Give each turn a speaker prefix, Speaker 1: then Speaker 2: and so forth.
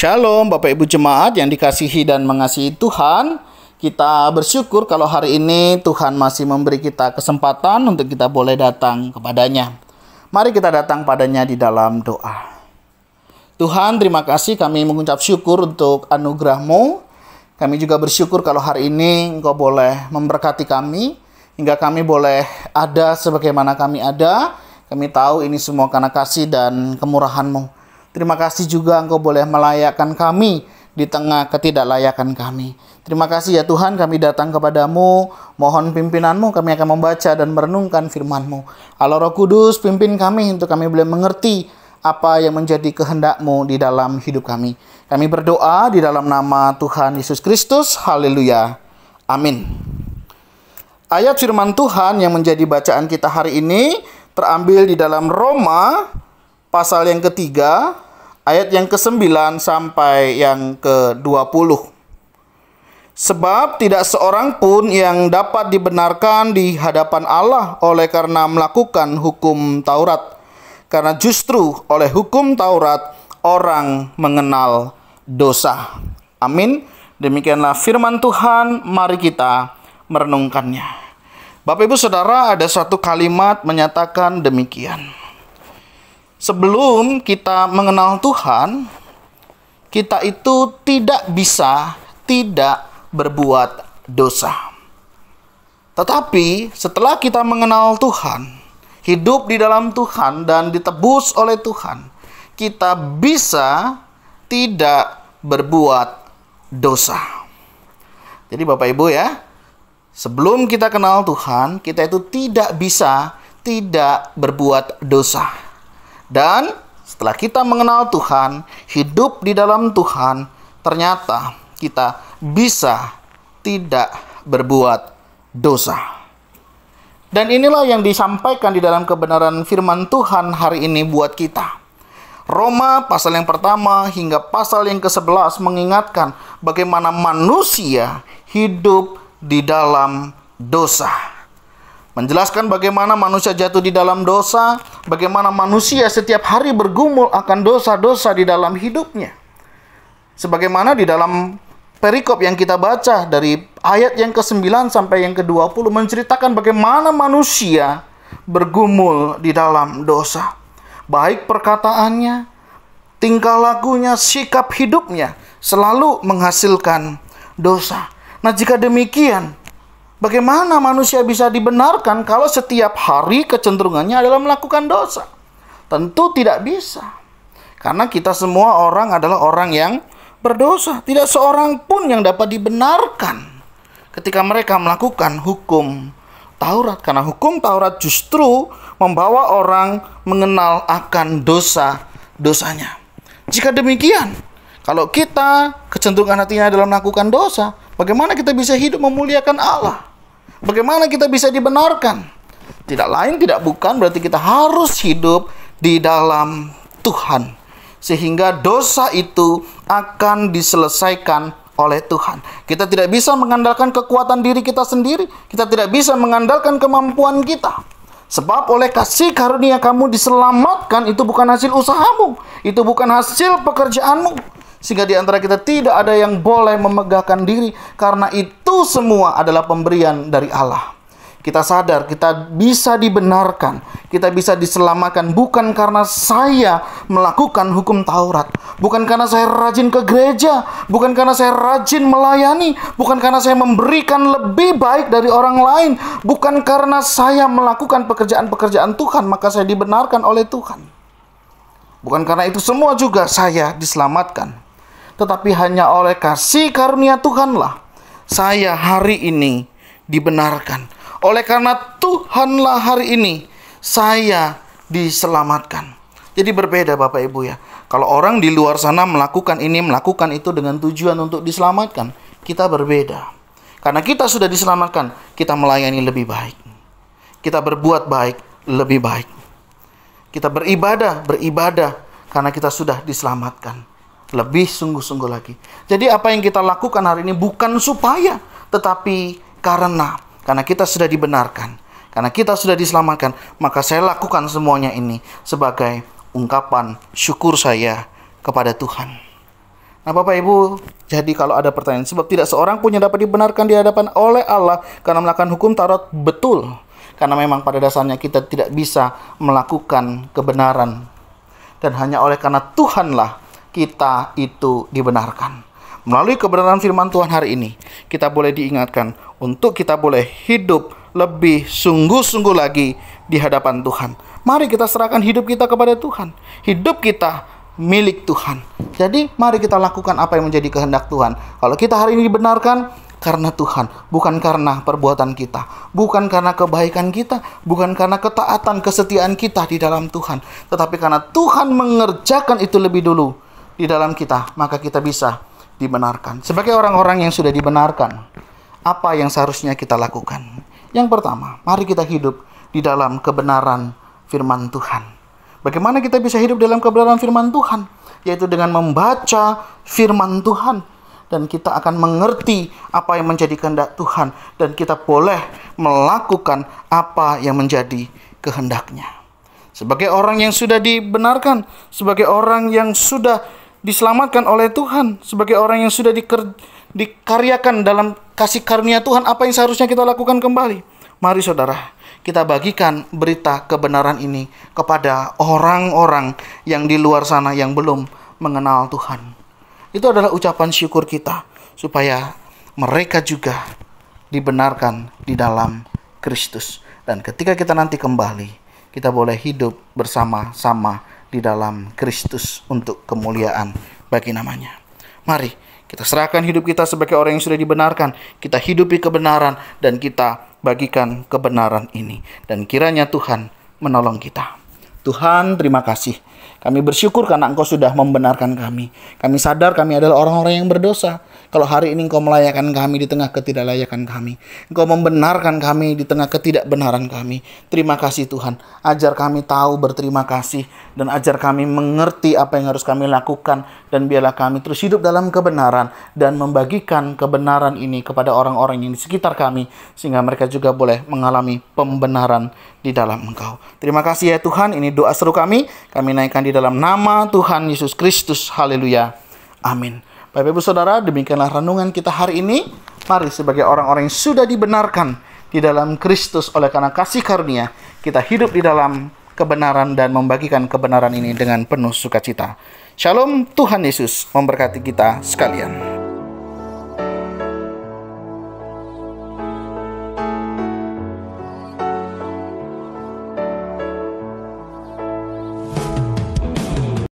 Speaker 1: Shalom Bapak Ibu Jemaat yang dikasihi dan mengasihi Tuhan. Kita bersyukur kalau hari ini Tuhan masih memberi kita kesempatan untuk kita boleh datang kepadanya. Mari kita datang padanya di dalam doa. Tuhan, terima kasih, kami mengucap syukur untuk anugerah-Mu. Kami juga bersyukur kalau hari ini Engkau boleh memberkati kami, hingga kami boleh ada sebagaimana kami ada. Kami tahu ini semua karena kasih dan kemurahan-Mu. Terima kasih juga Engkau boleh melayakkan kami di tengah ketidaklayakan kami. Terima kasih ya Tuhan, kami datang kepadamu, mohon pimpinan-Mu, kami akan membaca dan merenungkan firman-Mu. Allah Roh Kudus, pimpin kami untuk kami boleh mengerti apa yang menjadi kehendak-Mu di dalam hidup kami. Kami berdoa di dalam nama Tuhan Yesus Kristus. Haleluya. Amin. Ayat firman Tuhan yang menjadi bacaan kita hari ini terambil di dalam Roma pasal yang ketiga, ayat yang ke-9 sampai yang ke-20. Sebab tidak seorang pun yang dapat dibenarkan di hadapan Allah oleh karena melakukan hukum Taurat. Karena justru oleh hukum Taurat orang mengenal dosa. Amin. Demikianlah firman Tuhan, mari kita merenungkannya. Bapak Ibu Saudara, ada satu kalimat menyatakan demikian. Sebelum kita mengenal Tuhan, kita itu tidak bisa tidak berbuat dosa. Tetapi setelah kita mengenal Tuhan, hidup di dalam Tuhan dan ditebus oleh Tuhan, kita bisa tidak berbuat dosa. Jadi Bapak Ibu ya, sebelum kita kenal Tuhan, kita itu tidak bisa tidak berbuat dosa. Dan setelah kita mengenal Tuhan, hidup di dalam Tuhan, ternyata kita bisa tidak berbuat dosa. Dan inilah yang disampaikan di dalam kebenaran firman Tuhan hari ini buat kita. Roma pasal yang pertama hingga pasal yang ke-11 mengingatkan bagaimana manusia hidup di dalam dosa. Menjelaskan bagaimana manusia jatuh di dalam dosa, bagaimana manusia setiap hari bergumul akan dosa-dosa di dalam hidupnya. Sebagaimana di dalam perikop yang kita baca dari ayat yang ke-9 sampai yang ke-20 menceritakan bagaimana manusia bergumul di dalam dosa. Baik perkataannya, tingkah lakunya, sikap hidupnya selalu menghasilkan dosa. Nah, jika demikian, bagaimana manusia bisa dibenarkan kalau setiap hari kecenderungannya adalah melakukan dosa? Tentu tidak bisa. Karena kita semua orang adalah orang yang berdosa. Tidak seorang pun yang dapat dibenarkan ketika mereka melakukan hukum Taurat. Karena hukum Taurat justru membawa orang mengenal akan dosa-dosanya. Jika demikian, kalau kita kecenderungan hatinya adalah melakukan dosa, bagaimana kita bisa hidup memuliakan Allah? Bagaimana kita bisa dibenarkan? Tidak lain, tidak bukan, berarti kita harus hidup di dalam Tuhan. Sehingga dosa itu akan diselesaikan oleh Tuhan. Kita tidak bisa mengandalkan kekuatan diri kita sendiri. Kita tidak bisa mengandalkan kemampuan kita. Sebab oleh kasih karunia kamu diselamatkan, itu bukan hasil usahamu. Itu bukan hasil pekerjaanmu. Sehingga di antara kita tidak ada yang boleh memegahkan diri, karena itu semua adalah pemberian dari Allah. Kita sadar kita bisa dibenarkan, kita bisa diselamatkan bukan karena saya melakukan hukum Taurat, bukan karena saya rajin ke gereja, bukan karena saya rajin melayani, bukan karena saya memberikan lebih baik dari orang lain, bukan karena saya melakukan pekerjaan-pekerjaan Tuhan maka saya dibenarkan oleh Tuhan. Bukan karena itu semua juga saya diselamatkan. Tetapi hanya oleh kasih karunia Tuhanlah saya hari ini dibenarkan. Oleh karena Tuhanlah hari ini saya diselamatkan. Jadi berbeda Bapak Ibu ya. Kalau orang di luar sana melakukan ini, melakukan itu dengan tujuan untuk diselamatkan, kita berbeda. Karena kita sudah diselamatkan, kita melayani lebih baik. Kita berbuat baik, lebih baik. Kita beribadah karena kita sudah diselamatkan. Lebih sungguh-sungguh lagi. Jadi apa yang kita lakukan hari ini bukan supaya, tetapi karena kita sudah dibenarkan, karena kita sudah diselamatkan, maka saya lakukan semuanya ini sebagai ungkapan syukur saya kepada Tuhan. Nah, Bapak Ibu, jadi kalau ada pertanyaan, sebab tidak seorang pun yang dapat dibenarkan di hadapan oleh Allah karena melakukan hukum Taurat, betul. Karena memang pada dasarnya kita tidak bisa melakukan kebenaran. Dan hanya oleh karena Tuhanlah kita itu dibenarkan. Melalui kebenaran firman Tuhan hari ini, kita boleh diingatkan untuk kita boleh hidup lebih sungguh-sungguh lagi di hadapan Tuhan. Mari kita serahkan hidup kita kepada Tuhan. Hidup kita milik Tuhan. Jadi mari kita lakukan apa yang menjadi kehendak Tuhan. Kalau kita hari ini dibenarkan, karena Tuhan, bukan karena perbuatan kita, bukan karena kebaikan kita, bukan karena ketaatan, kesetiaan kita di dalam Tuhan, tetapi karena Tuhan mengerjakan itu lebih dulu di dalam kita, maka kita bisa dibenarkan. Sebagai orang-orang yang sudah dibenarkan, apa yang seharusnya kita lakukan? Yang pertama, mari kita hidup di dalam kebenaran firman Tuhan. Bagaimana kita bisa hidup dalam kebenaran firman Tuhan? Yaitu dengan membaca firman Tuhan. Dan kita akan mengerti apa yang menjadi kehendak Tuhan. Dan kita boleh melakukan apa yang menjadi kehendaknya. Sebagai orang yang sudah dibenarkan, sebagai orang yang sudah diselamatkan oleh Tuhan, sebagai orang yang sudah dikaryakan dalam kasih karunia Tuhan, apa yang seharusnya kita lakukan kembali? Mari saudara, kita bagikan berita kebenaran ini kepada orang-orang yang di luar sana yang belum mengenal Tuhan. Itu adalah ucapan syukur kita, supaya mereka juga dibenarkan di dalam Kristus. Dan ketika kita nanti kembali, kita boleh hidup bersama-sama di dalam Kristus untuk kemuliaan bagi namanya. Mari kita serahkan hidup kita sebagai orang yang sudah dibenarkan. Kita hidupi kebenaran dan kita bagikan kebenaran ini. Dan kiranya Tuhan menolong kita. Tuhan, terima kasih. Kami bersyukur karena Engkau sudah membenarkan kami. Kami sadar kami adalah orang-orang yang berdosa. Kalau hari ini Engkau melayakan kami di tengah ketidaklayakan kami. Engkau membenarkan kami di tengah ketidakbenaran kami. Terima kasih Tuhan. Ajar kami tahu berterima kasih. Dan ajar kami mengerti apa yang harus kami lakukan. Dan biarlah kami terus hidup dalam kebenaran. Dan membagikan kebenaran ini kepada orang-orang yang di sekitar kami. Sehingga mereka juga boleh mengalami pembenaran di dalam Engkau. Terima kasih ya Tuhan. Ini doa seru kami. Kami naikkan di dalam nama Tuhan Yesus Kristus. Haleluya. Amin. Bapak Ibu Saudara, demikianlah renungan kita hari ini. Mari sebagai orang-orang yang sudah dibenarkan di dalam Kristus oleh karena kasih karunia, kita hidup di dalam kebenaran dan membagikan kebenaran ini dengan penuh sukacita. Shalom, Tuhan Yesus memberkati kita sekalian.